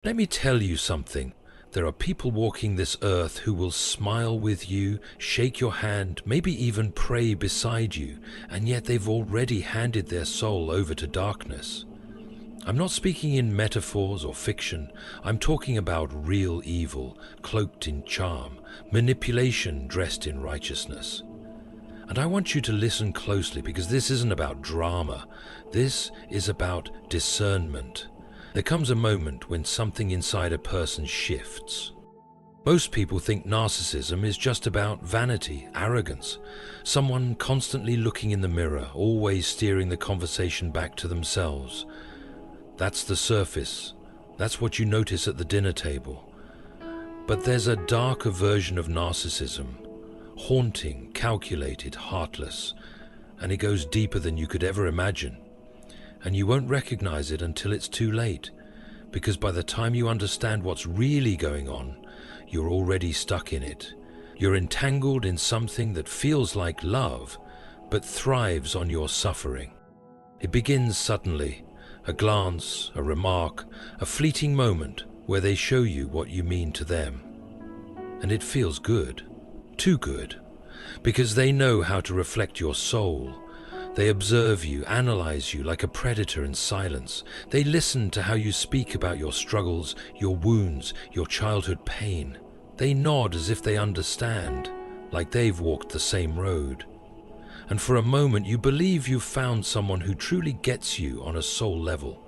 Let me tell you something. There are people walking this earth who will smile with you, shake your hand, maybe even pray beside you, and yet they've already handed their soul over to darkness. I'm not speaking in metaphors or fiction. I'm talking about real evil, cloaked in charm, manipulation dressed in righteousness. And I want you to listen closely, because this isn't about drama. This is about discernment. There comes a moment when something inside a person shifts. Most people think narcissism is just about vanity, arrogance, someone constantly looking in the mirror, always steering the conversation back to themselves. That's the surface. That's what you notice at the dinner table. But there's a darker version of narcissism, haunting, calculated, heartless, and it goes deeper than you could ever imagine. And you won't recognize it until it's too late, because by the time you understand what's really going on, you're already stuck in it. You're entangled in something that feels like love, but thrives on your suffering. It begins suddenly, a glance, a remark, a fleeting moment where they show you what you mean to them. And it feels good, too good, because they know how to reflect your soul. They observe you, analyze you like a predator in silence. They listen to how you speak about your struggles, your wounds, your childhood pain. They nod as if they understand, like they've walked the same road. And for a moment you believe you've found someone who truly gets you on a soul level.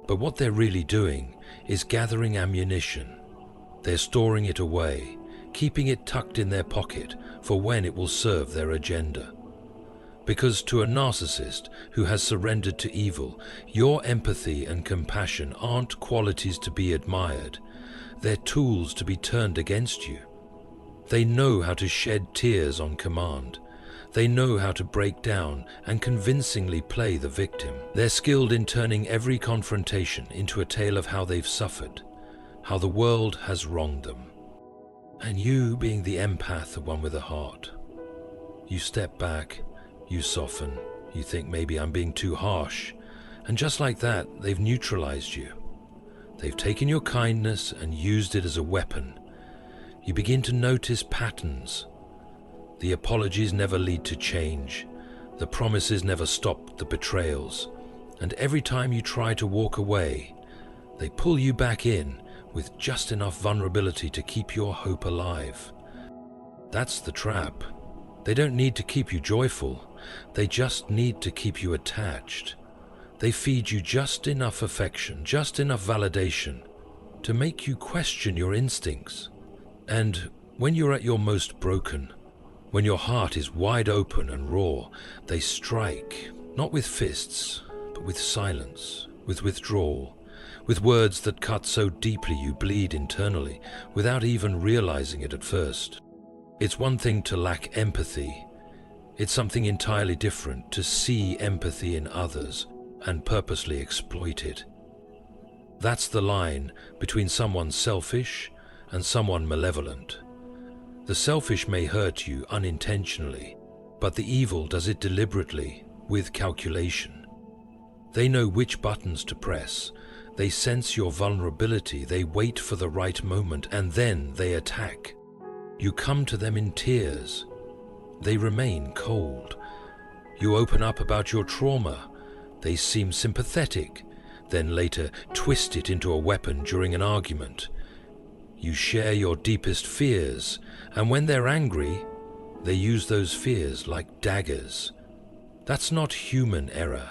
But what they're really doing is gathering ammunition. They're storing it away, keeping it tucked in their pocket for when it will serve their agenda. Because to a narcissist who has surrendered to evil, your empathy and compassion aren't qualities to be admired. They're tools to be turned against you. They know how to shed tears on command. They know how to break down and convincingly play the victim. They're skilled in turning every confrontation into a tale of how they've suffered, how the world has wronged them. And you, being the empath, the one with a heart, you step back, you soften, you think maybe I'm being too harsh, and just like that, they've neutralized you. They've taken your kindness and used it as a weapon. You begin to notice patterns. The apologies never lead to change. The promises never stop the betrayals. And every time you try to walk away, they pull you back in with just enough vulnerability to keep your hope alive. That's the trap. They don't need to keep you joyful. They just need to keep you attached. They feed you just enough affection, just enough validation to make you question your instincts. And when you're at your most broken, when your heart is wide open and raw, they strike, not with fists, but with silence, with withdrawal, with words that cut so deeply you bleed internally without even realizing it at first. It's one thing to lack empathy. It's something entirely different to see empathy in others and purposely exploit it. That's the line between someone selfish and someone malevolent. The selfish may hurt you unintentionally, but the evil does it deliberately, with calculation. They know which buttons to press. They sense your vulnerability. They wait for the right moment, and then they attack. You come to them in tears. They remain cold. You open up about your trauma. They seem sympathetic, then later twist it into a weapon during an argument. You share your deepest fears, and when they're angry, they use those fears like daggers. That's not human error.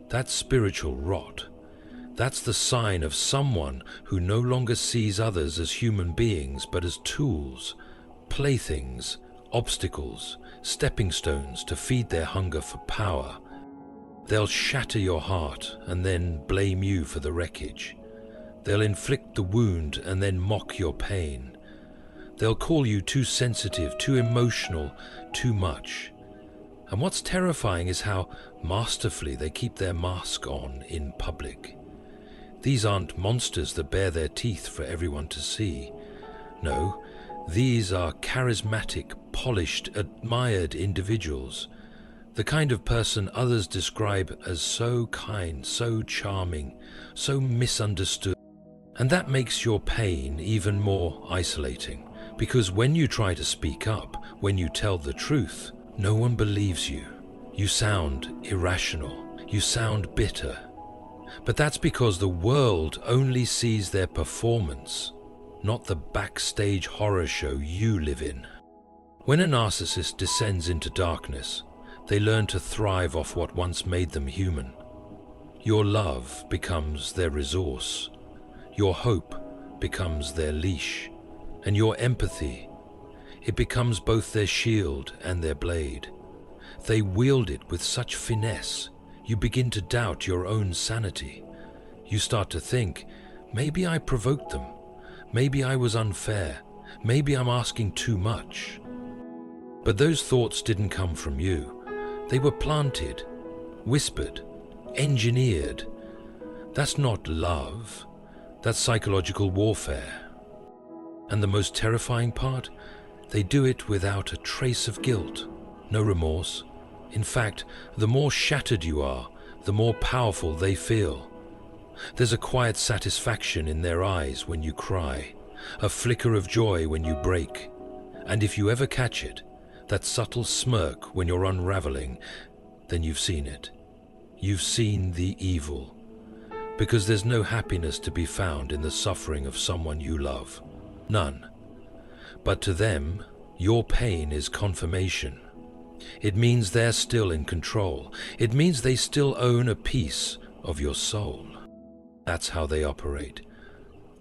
That's spiritual rot. That's the sign of someone who no longer sees others as human beings, but as tools, playthings, obstacles, stepping stones to feed their hunger for power. They'll shatter your heart and then blame you for the wreckage. They'll inflict the wound and then mock your pain. They'll call you too sensitive, too emotional, too much. And what's terrifying is how masterfully they keep their mask on in public. These aren't monsters that bare their teeth for everyone to see. No, these are charismatic, polished, admired individuals. The kind of person others describe as so kind, so charming, so misunderstood. And that makes your pain even more isolating, because when you try to speak up, when you tell the truth, no one believes you. You sound irrational. You sound bitter. But that's because the world only sees their performance, not the backstage horror show you live in. When a narcissist descends into darkness, they learn to thrive off what once made them human. Your love becomes their resource. Your hope becomes their leash. And your empathy, it becomes both their shield and their blade. They wield it with such finesse, you begin to doubt your own sanity. You start to think, maybe I provoked them. Maybe I was unfair. Maybe I'm asking too much. But those thoughts didn't come from you. They were planted, whispered, engineered. That's not love. That's psychological warfare. And the most terrifying part? They do it without a trace of guilt, no remorse. In fact, the more shattered you are, the more powerful they feel. There's a quiet satisfaction in their eyes when you cry, a flicker of joy when you break. And if you ever catch it, that subtle smirk when you're unraveling, then you've seen it. You've seen the evil. Because there's no happiness to be found in the suffering of someone you love. None. But to them, your pain is confirmation. It means they're still in control. It means they still own a piece of your soul. That's how they operate.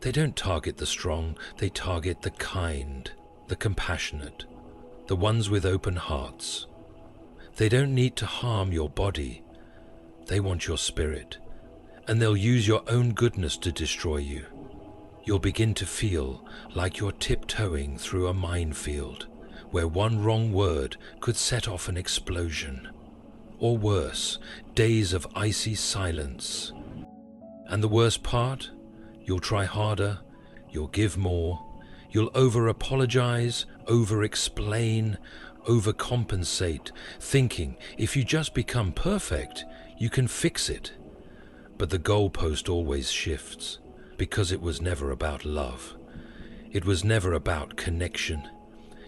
They don't target the strong, they target the kind, the compassionate, the ones with open hearts. They don't need to harm your body. They want your spirit. And they'll use your own goodness to destroy you. You'll begin to feel like you're tiptoeing through a minefield, where one wrong word could set off an explosion. Or worse, days of icy silence. And the worst part? You'll try harder, you'll give more, you'll over-apologize, over-explain, overcompensate, thinking if you just become perfect, you can fix it. But the goalpost always shifts, because it was never about love. It was never about connection.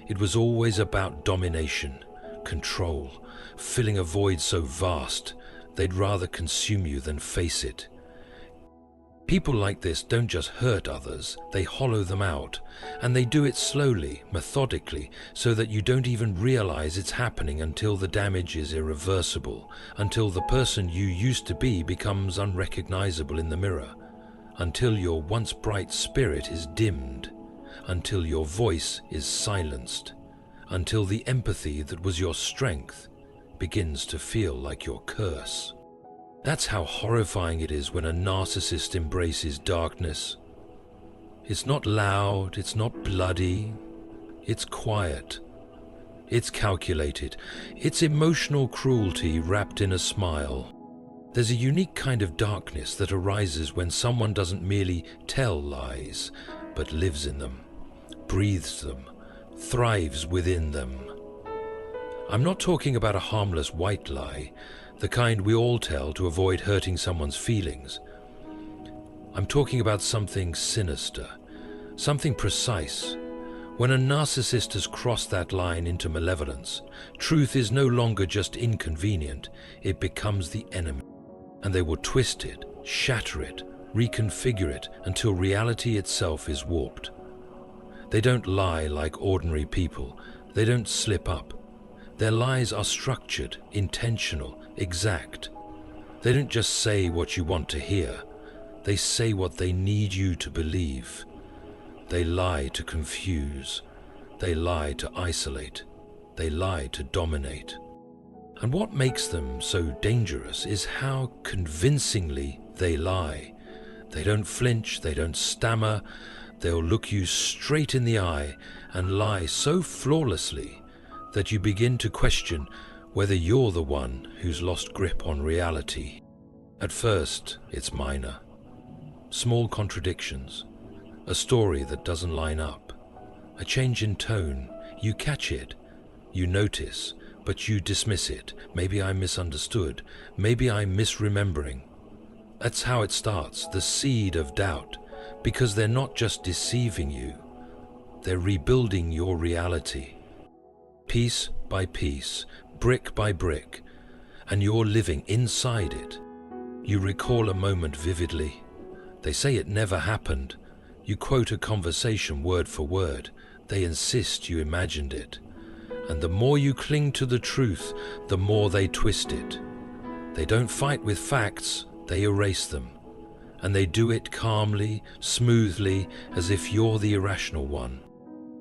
It was always about domination, control, filling a void so vast they'd rather consume you than face it. People like this don't just hurt others, they hollow them out, and they do it slowly, methodically, so that you don't even realize it's happening until the damage is irreversible, until the person you used to be becomes unrecognizable in the mirror, until your once bright spirit is dimmed, until your voice is silenced, until the empathy that was your strength begins to feel like your curse. That's how horrifying it is when a narcissist embraces darkness. It's not loud, it's not bloody, it's quiet, it's calculated, it's emotional cruelty wrapped in a smile. There's a unique kind of darkness that arises when someone doesn't merely tell lies, but lives in them, breathes them, thrives within them. I'm not talking about a harmless white lie, the kind we all tell to avoid hurting someone's feelings. I'm talking about something sinister, something precise. When a narcissist has crossed that line into malevolence, truth is no longer just inconvenient, it becomes the enemy. And they will twist it, shatter it, reconfigure it until reality itself is warped. They don't lie like ordinary people. They don't slip up. Their lies are structured, intentional, exact. They don't just say what you want to hear. They say what they need you to believe. They lie to confuse. They lie to isolate. They lie to dominate. And what makes them so dangerous is how convincingly they lie. They don't flinch, they don't stammer. They'll look you straight in the eye and lie so flawlessly that you begin to question whether you're the one who's lost grip on reality. At first, it's minor. Small contradictions. A story that doesn't line up. A change in tone. You catch it. You notice. but you dismiss it. Maybe I misunderstood. Maybe I'm misremembering. That's how it starts, the seed of doubt, because they're not just deceiving you, they're rebuilding your reality. Piece by piece, brick by brick, and you're living inside it. You recall a moment vividly. They say it never happened. You quote a conversation word for word. They insist you imagined it. And the more you cling to the truth, the more they twist it. They don't fight with facts, they erase them. And they do it calmly, smoothly, as if you're the irrational one.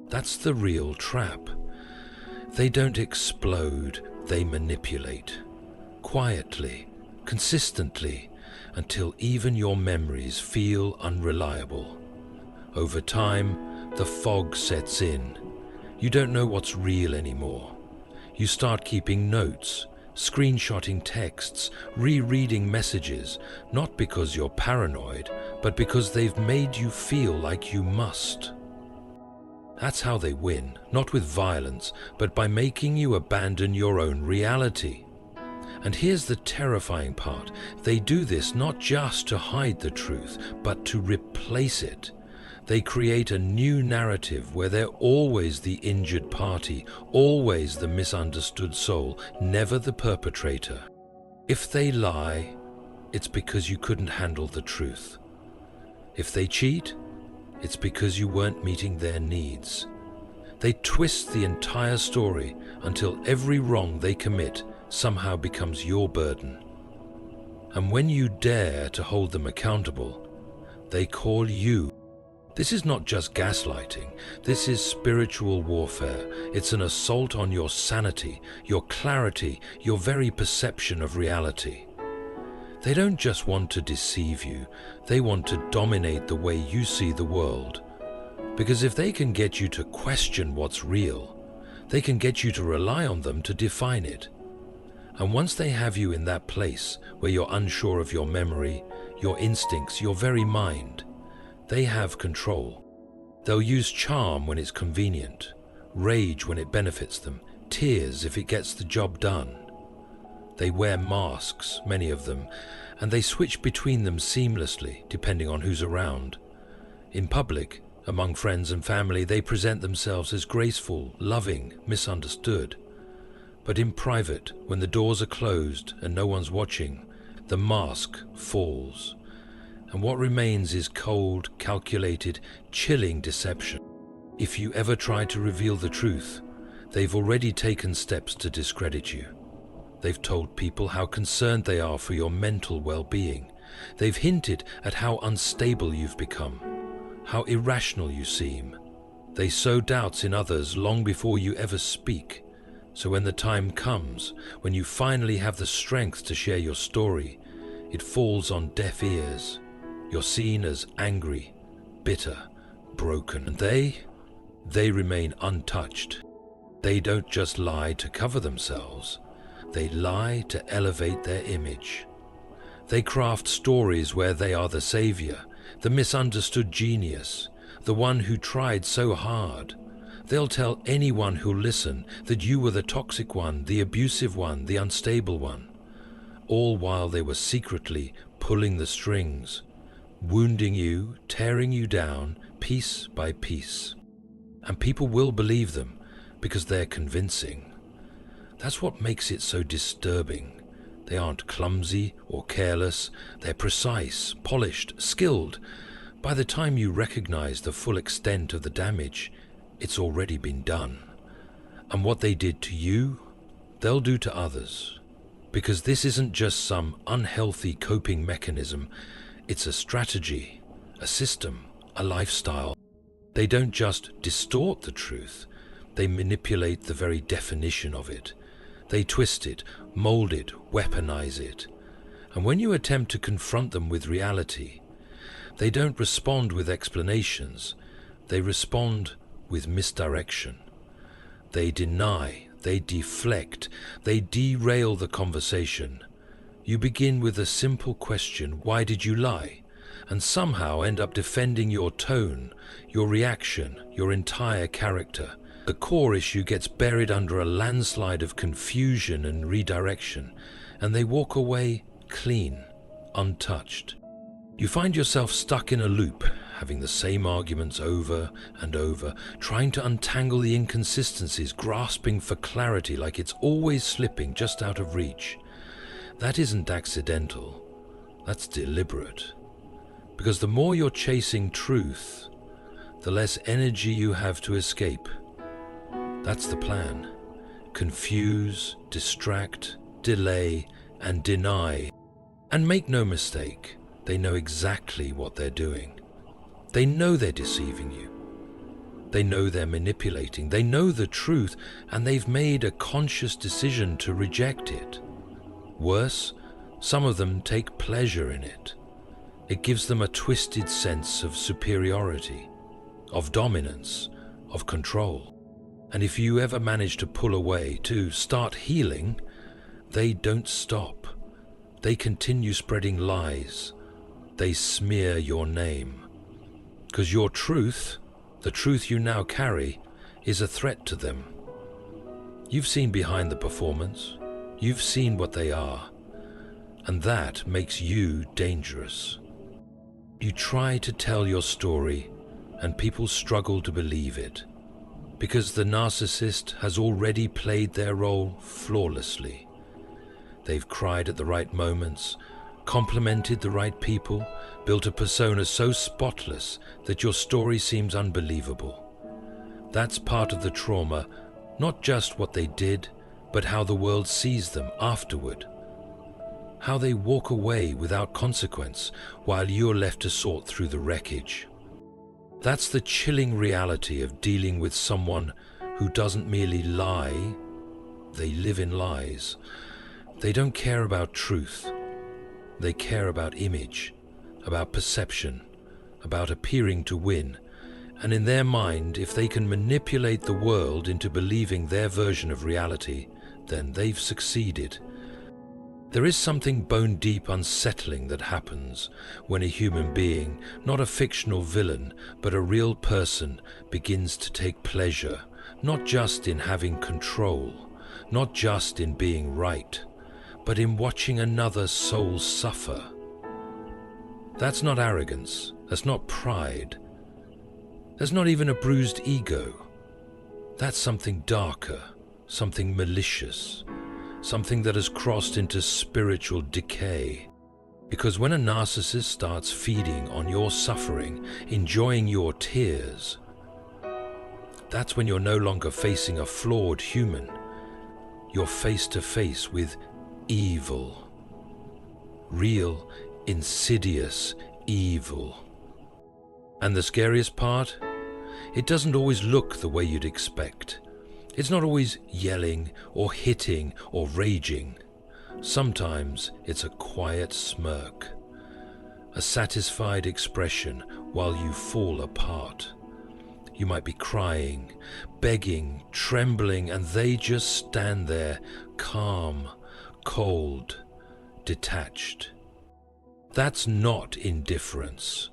That's the real trap. They don't explode, they manipulate. Quietly, consistently, until even your memories feel unreliable. Over time, the fog sets in. You don't know what's real anymore. You start keeping notes, screenshotting texts, rereading messages, not because you're paranoid, but because they've made you feel like you must. That's how they win, not with violence, but by making you abandon your own reality. And here's the terrifying part. They do this not just to hide the truth, but to replace it. They create a new narrative where they're always the injured party, always the misunderstood soul, never the perpetrator. If they lie, it's because you couldn't handle the truth. If they cheat, it's because you weren't meeting their needs. They twist the entire story until every wrong they commit somehow becomes your burden. And when you dare to hold them accountable, they call you. This is not just gaslighting, this is spiritual warfare. It's an assault on your sanity, your clarity, your very perception of reality. They don't just want to deceive you, they want to dominate the way you see the world. Because if they can get you to question what's real, they can get you to rely on them to define it. And once they have you in that place where you're unsure of your memory, your instincts, your very mind, they have control. They'll use charm when it's convenient, rage when it benefits them, tears if it gets the job done. They wear masks, many of them, and they switch between them seamlessly, depending on who's around. In public, among friends and family, they present themselves as graceful, loving, misunderstood. But in private, when the doors are closed and no one's watching, the mask falls. And what remains is cold, calculated, chilling deception. If you ever try to reveal the truth, they've already taken steps to discredit you. They've told people how concerned they are for your mental well-being. They've hinted at how unstable you've become, how irrational you seem. They sow doubts in others long before you ever speak. So when the time comes, when you finally have the strength to share your story, it falls on deaf ears. You're seen as angry, bitter, broken. And they remain untouched. They don't just lie to cover themselves. They lie to elevate their image. They craft stories where they are the savior, the misunderstood genius, the one who tried so hard. They'll tell anyone who'll listen that you were the toxic one, the abusive one, the unstable one, all while they were secretly pulling the strings, wounding you, tearing you down, piece by piece. And people will believe them because they're convincing. That's what makes it so disturbing. They aren't clumsy or careless. They're precise, polished, skilled. By the time you recognize the full extent of the damage, it's already been done. And what they did to you, they'll do to others. Because this isn't just some unhealthy coping mechanism. It's a strategy, a system, a lifestyle. They don't just distort the truth. They manipulate the very definition of it. They twist it, mold it, weaponize it. And when you attempt to confront them with reality, they don't respond with explanations. They respond with misdirection. They deny, they deflect, they derail the conversation. You begin with a simple question, why did you lie? And somehow end up defending your tone, your reaction, your entire character. The core issue gets buried under a landslide of confusion and redirection, and they walk away clean, untouched. You find yourself stuck in a loop, having the same arguments over and over, trying to untangle the inconsistencies, grasping for clarity like it's always slipping just out of reach. That isn't accidental, that's deliberate. Because the more you're chasing truth, the less energy you have to escape. That's the plan. Confuse, distract, delay, and deny. And make no mistake, they know exactly what they're doing. They know they're deceiving you. They know they're manipulating. They know the truth, and they've made a conscious decision to reject it. Worse, some of them take pleasure in it. It gives them a twisted sense of superiority, of dominance, of control. And if you ever manage to pull away, to start healing, they don't stop. They continue spreading lies. They smear your name. Because your truth, the truth you now carry, is a threat to them. You've seen behind the performance. You've seen what they are. And that makes you dangerous. You try to tell your story, and people struggle to believe it. Because the narcissist has already played their role flawlessly. They've cried at the right moments, complimented the right people, built a persona so spotless that your story seems unbelievable. That's part of the trauma, not just what they did, but how the world sees them afterward. How they walk away without consequence while you're left to sort through the wreckage. That's the chilling reality of dealing with someone who doesn't merely lie, they live in lies. They don't care about truth. They care about image, about perception, about appearing to win. And in their mind, if they can manipulate the world into believing their version of reality, then they've succeeded. There is something bone-deep unsettling that happens when a human being, not a fictional villain, but a real person, begins to take pleasure, not just in having control, not just in being right, but in watching another soul suffer. That's not arrogance, that's not pride, that's not even a bruised ego. That's something darker, something malicious, something that has crossed into spiritual decay. Because when a narcissist starts feeding on your suffering, enjoying your tears, that's when you're no longer facing a flawed human. You're face to face with evil. Real, insidious evil. And the scariest part? It doesn't always look the way you'd expect. It's not always yelling or hitting or raging. Sometimes it's a quiet smirk, a satisfied expression while you fall apart. You might be crying, begging, trembling, and they just stand there, calm, cold, detached. That's not indifference.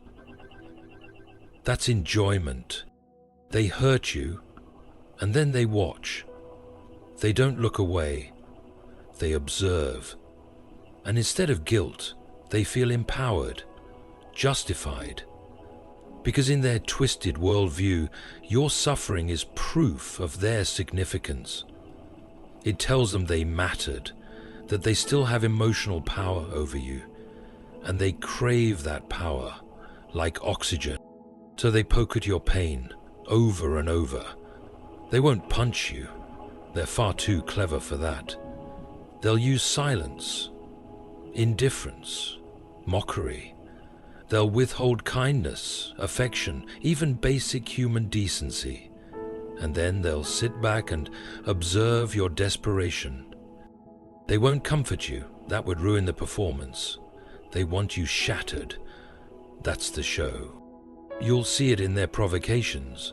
That's enjoyment. They hurt you, and then they watch. They don't look away. They observe. And instead of guilt, they feel empowered, justified. Because in their twisted worldview, your suffering is proof of their significance. It tells them they mattered, that they still have emotional power over you, and they crave that power like oxygen. So they poke at your pain over and over. They won't punch you. They're far too clever for that. They'll use silence, indifference, mockery. They'll withhold kindness, affection, even basic human decency. And then they'll sit back and observe your desperation. They won't comfort you. That would ruin the performance. They want you shattered. That's the show. You'll see it in their provocations.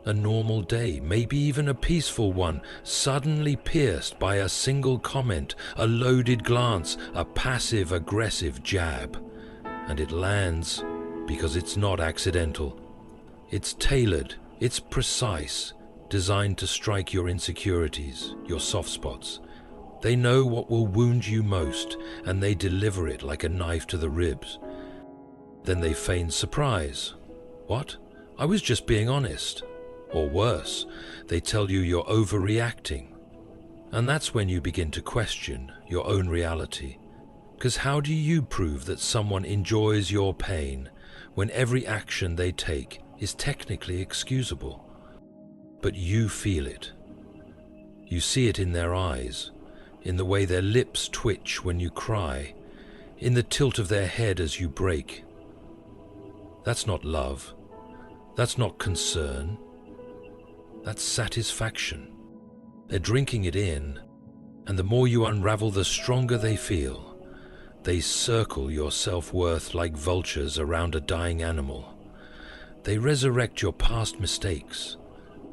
A normal day, maybe even a peaceful one, suddenly pierced by a single comment, a loaded glance, a passive-aggressive jab. And it lands because it's not accidental. It's tailored, it's precise, designed to strike your insecurities, your soft spots. They know what will wound you most, and they deliver it like a knife to the ribs. Then they feign surprise. What? I was just being honest. Or worse, they tell you you're overreacting. And that's when you begin to question your own reality. Because how do you prove that someone enjoys your pain when every action they take is technically excusable? But you feel it. You see it in their eyes, in the way their lips twitch when you cry, in the tilt of their head as you break. That's not love. That's not concern. That's satisfaction. They're drinking it in, and the more you unravel, the stronger they feel. They circle your self-worth like vultures around a dying animal. They resurrect your past mistakes,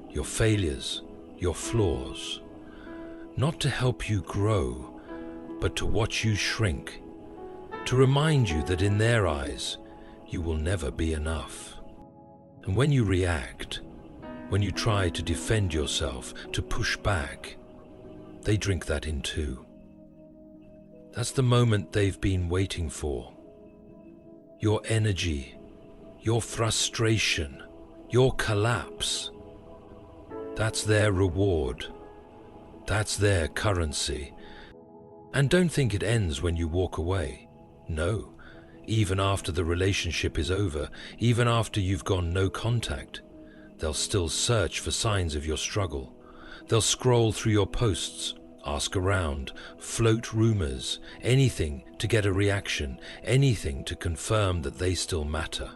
your failures, your flaws, not to help you grow, but to watch you shrink, to remind you that in their eyes, you will never be enough. And when you react, when you try to defend yourself, to push back, they drink that in too. That's the moment they've been waiting for. Your energy, your frustration, your collapse. That's their reward. That's their currency. And don't think it ends when you walk away. No. Even after the relationship is over, even after you've gone no contact, they'll still search for signs of your struggle. They'll scroll through your posts, ask around, float rumors, anything to get a reaction, anything to confirm that they still matter.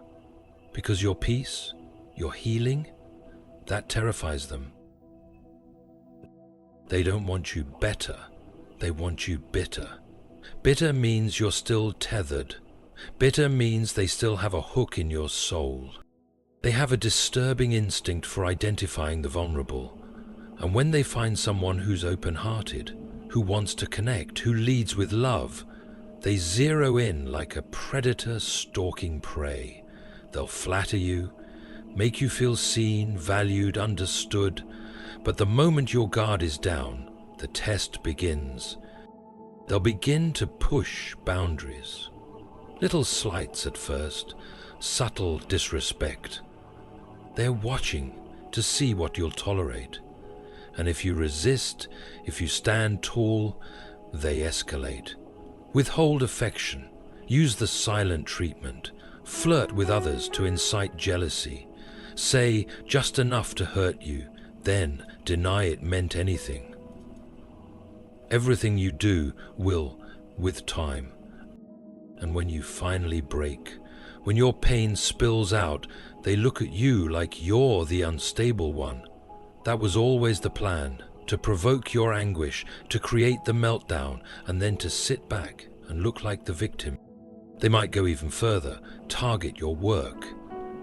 Because your peace, your healing, that terrifies them. They don't want you better, they want you bitter. Bitter means you're still tethered. Bitter means they still have a hook in your soul. They have a disturbing instinct for identifying the vulnerable. And when they find someone who's open-hearted, who wants to connect, who leads with love, they zero in like a predator stalking prey. They'll flatter you, make you feel seen, valued, understood. But the moment your guard is down, the test begins. They'll begin to push boundaries. Little slights at first, subtle disrespect. They're watching to see what you'll tolerate. And if you resist, if you stand tall, they escalate. Withhold affection, use the silent treatment, flirt with others to incite jealousy, say just enough to hurt you, then deny it meant anything. Everything you do will, with time. And when you finally break, when your pain spills out, they look at you like you're the unstable one. That was always the plan, to provoke your anguish, to create the meltdown, and then to sit back and look like the victim. They might go even further, target your work,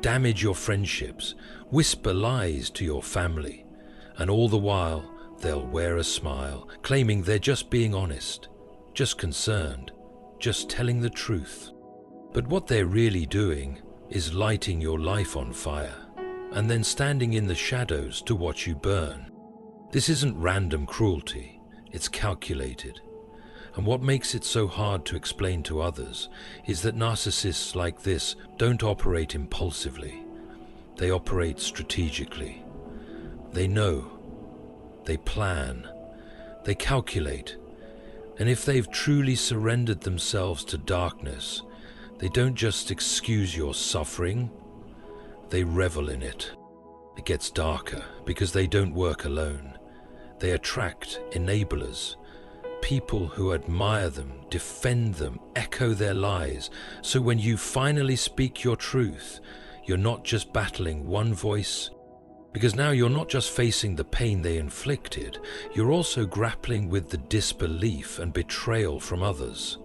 damage your friendships, whisper lies to your family, and all the while they'll wear a smile, claiming they're just being honest, just concerned, just telling the truth. But what they're really doing is lighting your life on fire, and then standing in the shadows to watch you burn. This isn't random cruelty, it's calculated. And what makes it so hard to explain to others is that narcissists like this don't operate impulsively. They operate strategically. They know, they plan, they calculate. And if they've truly surrendered themselves to darkness, they don't just excuse your suffering, they revel in it. It gets darker because they don't work alone. They attract enablers, people who admire them, defend them, echo their lies. So when you finally speak your truth, you're not just battling one voice, because now you're not just facing the pain they inflicted, you're also grappling with the disbelief and betrayal from others.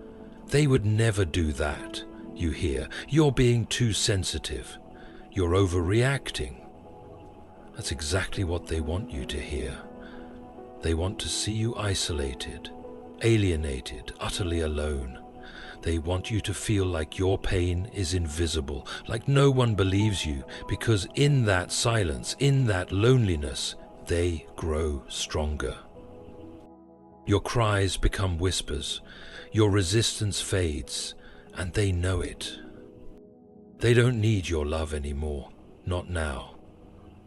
They would never do that, you hear. You're being too sensitive. You're overreacting. That's exactly what they want you to hear. They want to see you isolated, alienated, utterly alone. They want you to feel like your pain is invisible, like no one believes you, because in that silence, in that loneliness, they grow stronger. Your cries become whispers, your resistance fades, and they know it. They don't need your love anymore, not now.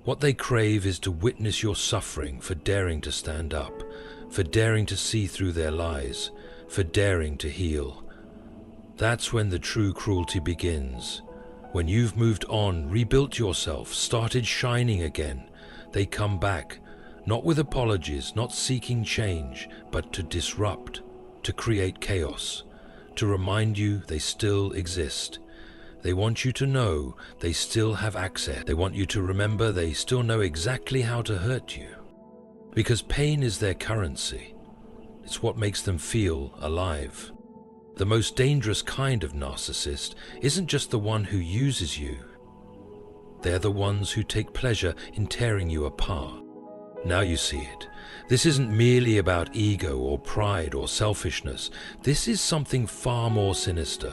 What they crave is to witness your suffering for daring to stand up, for daring to see through their lies, for daring to heal. That's when the true cruelty begins. When you've moved on, rebuilt yourself, started shining again, they come back, not with apologies, not seeking change, but to disrupt, to create chaos, to remind you they still exist. They want you to know they still have access. They want you to remember they still know exactly how to hurt you. Because pain is their currency. It's what makes them feel alive. The most dangerous kind of narcissist isn't just the one who uses you. They're the ones who take pleasure in tearing you apart. Now you see it. This isn't merely about ego or pride or selfishness. This is something far more sinister.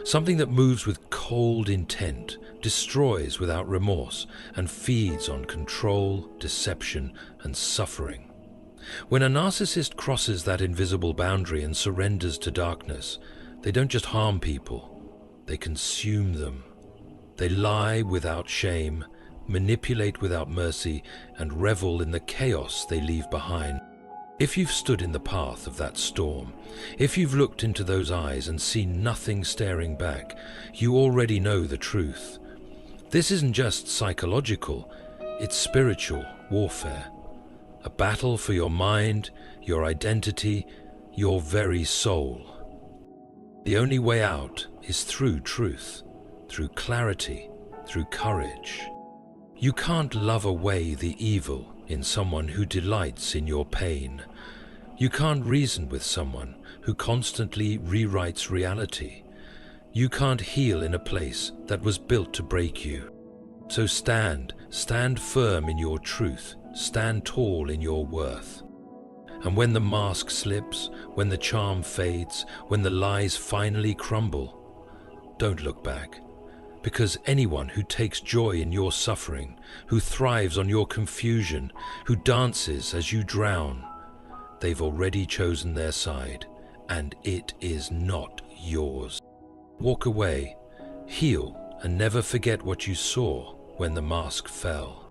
Something that moves with cold intent, destroys without remorse, and feeds on control, deception, and suffering. When a narcissist crosses that invisible boundary and surrenders to darkness, they don't just harm people, they consume them. They lie without shame, manipulate without mercy, and revel in the chaos they leave behind. If you've stood in the path of that storm, if you've looked into those eyes and seen nothing staring back, you already know the truth. This isn't just psychological, it's spiritual warfare. A battle for your mind, your identity, your very soul. The only way out is through truth, through clarity, through courage. You can't love away the evil in someone who delights in your pain. You can't reason with someone who constantly rewrites reality. You can't heal in a place that was built to break you. So stand firm in your truth. Stand tall in your worth. And when the mask slips, when the charm fades, when the lies finally crumble, don't look back. Because anyone who takes joy in your suffering, who thrives on your confusion, who dances as you drown, they've already chosen their side, and it is not yours. Walk away, heal, and never forget what you saw when the mask fell.